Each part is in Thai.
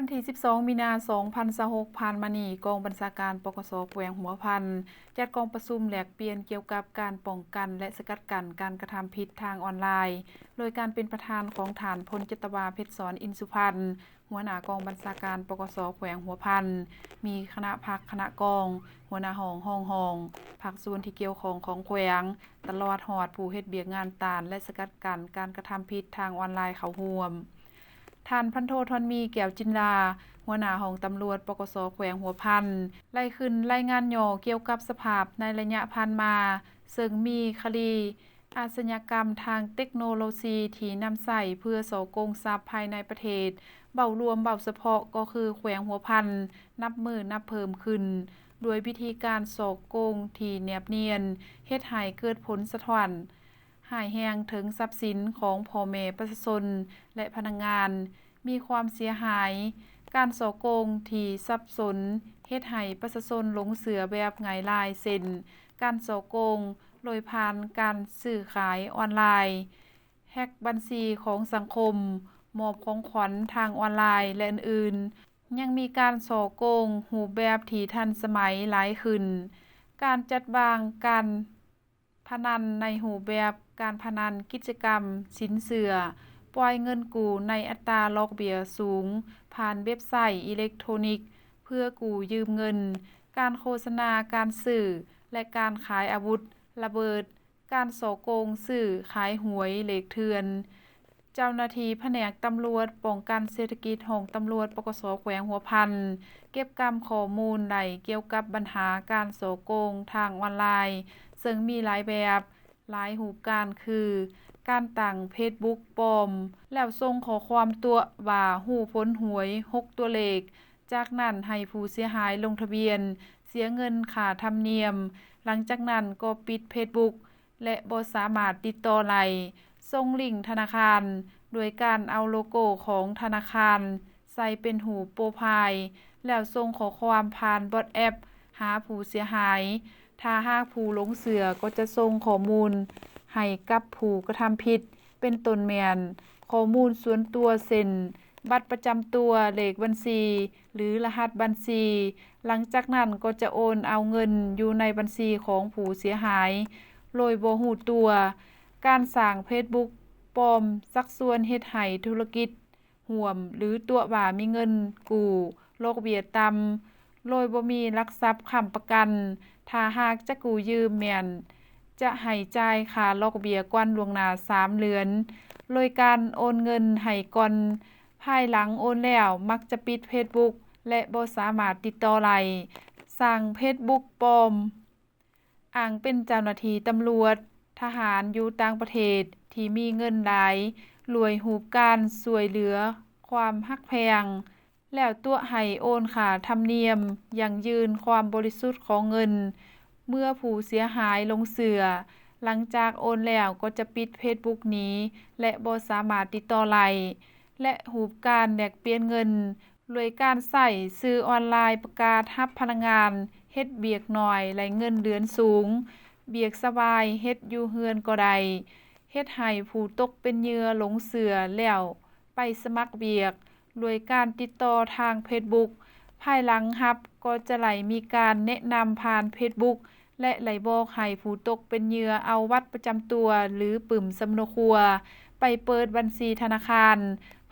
วันที่12 มีนาคม 2026 ผ่านมานี้กองบัญชาการปกส.แขวงหัวพันจัดกองประชุมแลกเปลี่ยนเกี่ยวกับการป้องกันและสกัดกั้นการกระทำผิดทางออนไลน์ โดยการเป็นประธานของฐานพลจิตวาเพชรสอนอินสุพรรณหัวหน้ากองบัญชาการปกส.แขวงหัวพันมีคณะพักคณะกองหัวหน้าห้องภาคส่วนที่เกี่ยวข้องของแขวงตลอดฮอดผู้เฮ็ดเวียกงานตานและสกัดกั้นการกระทำผิดทางออนไลน์เข้าร่วมท่านพันโททอนมีแก้วจินดาหัวหน้าห้องตำรวจปกส.แขวงหัวพันไล่ขึ้นรายงานย่อเกี่ยวกับสภาพในระยะผ่านมาซึ่งมีคดีอาชญากรรมทางเทคโนโลยีที่นำใส่เพื่อโกงทรัพย์ภายในประเทศเบารวมเบาเฉพาะก็คือแขวงหัวพันนับมือนับเพิ่มขึ้นด้วยวิธีการโกงที่แนบเนียนเฮ็ดให้เกิดผลสะท้อนหายแฮงถึงทรัพย์สินของพ่อแม่ประชาชนและพนักงานมีความเสียหายการโกงที่สับสนเฮ็ดให้ประชาชนหลงเสือแบบง่ายดายเช่นการโกงโดยผ่านการซื้อขายออนไลน์แฮ็กบัญชีของสังคมมอบของขวัญทางออนไลน์และอื่นๆยังมีการโกงรูปแบบที่ทันสมัยหลายขึ้นการจัดวางการพนันในรูปแบบการพนันกิจกรรมสินเชื่อปล่อยเงินกู้ในอัตราดอกเบี้ยสูงผ่านเว็บไซต์อิเล็กทรอนิกส์เพื่อกู้ยืมเงินการโฆษณาการซื้อและการขายอาวุธระเบิดการโกงซื้อขายหวยเลขเถื่อนเจ้าหน้าที่แผนกตำรวจป้องกันเศรษฐกิจของตำรวจปกส.แขวงหัวพันเก็บกำข้อมูลได้เกี่ยวกับปัญหาการโกงทางออนไลน์ซึ่งมีหลายแบบหลายรูปการคือการตั้งเฟซบุ๊กปลอมแล้วส่งข้อความตัวว่าฮู้ผลหวย6ตัวเลขจากนั้นให้ผู้เสียหายลงทะเบียนเสียเงินค่าธรรมเนียมหลังจากนั้นก็ปิดเฟซบุ๊กและบ่สามารถติดต่อได้ส่งลิงก์ธนาคารโดยการเอาโลโก้ของธนาคารใส่เป็นรูปโปรไฟล์แล้วส่งข้อความผ่านบอทแอปหาผู้เสียหายถ้าหากผู้หลงเชื่อก็จะส่งข้อมูลให้กับผู้กระทำผิดเป็นต้นแม่นข้อมูลส่วนตัวเช่นบัตรประจำตัวเลขบัญชีหรือรหัสบัญชีหลังจากนั้นก็จะโอนเอาเงินอยู่ในบัญชีของผู้เสียหายโดยบ่รู้ตัวการสร้างเฟซบุ๊กปลอมชักชวนเฮ็ดให้ธุรกิจร่วมหรือตัวว่ามีเงินกู้ดอกเบี้ยต่ำโดยบ่มีหลักทรัพย์ค้ำประกันถ้าหากจะกู้ยืมแม่นจะให้จ่ายค่าดอกเบี้ยก่อนล่วงหน้า3 เดือนโดยการโอนเงินให้ก่อนภายหลังโอนแล้วมักจะปิดเฟซบุ๊กและบ่สามารถติดต่อได้สร้างเฟซบุ๊กปลอมอ้างเป็นเจ้าหน้าที่ตำรวจทหารอยู่ต่างประเทศที่มีเงินหลายรวยรูปการช่วยเหลือความฮักแพงแล้วตัวให้โอนค่าธรรมเนียมยั่งยืนความบริสุทธิ์ของเงินเมื่อผู้เสียหายลงเชื่อหลังจากโอนแล้วก็จะปิดเฟซบุ๊กนี้และบ่สามารถติดต่อได้และรูปการแลกเปลี่ยนเงินโดยการใช้สื่อออนไลน์ประกาศรับพนักงานเฮ็ดเวียกน้อยและเงินเดือนสูงเวียกสบายเฮ็ดอยู่เรือนก็ได้เฮ็ดให้ผู้ตกเป็นเหยื่อหลงเชื่อแล้วไปสมัครเวียกโดยการติดต่อทางเฟซบุ๊กภายหลังรับก็จะไหลมีการแนะนำผ่านเฟซบุ๊กและไหลบอกให้ผู้ตกเป็นเหยื่อเอาบัตรประจำตัวหรือปึ้มสำเนาครัวไปเปิดบัญชีธนาคาร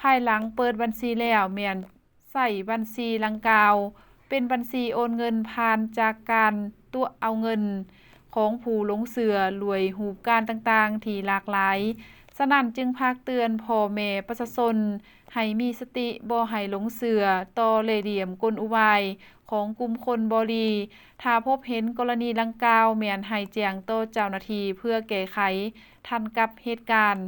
ภายหลังเปิดบัญชีแล้วแม่นใช้บัญชีดังกล่าวเป็นบัญชีโอนเงินผ่านจากการตัวเอาเงินของผู้หลงเชื่อรวยรูปการต่างๆที่หลากหลายฉะนั้นจึงพากเตือนพ่อแม่ประชาชนให้มีสติบ่ให้หลงเชื่อต่อเล่ห์เหลี่ยมกลอุบายของกลุ่มคนบ่ดีถ้าพบเห็นกรณีดังกล่าวแม่นให้แจ้งต่อเจ้าหน้าที่เพื่อแก้ไขทันกับเหตุการณ์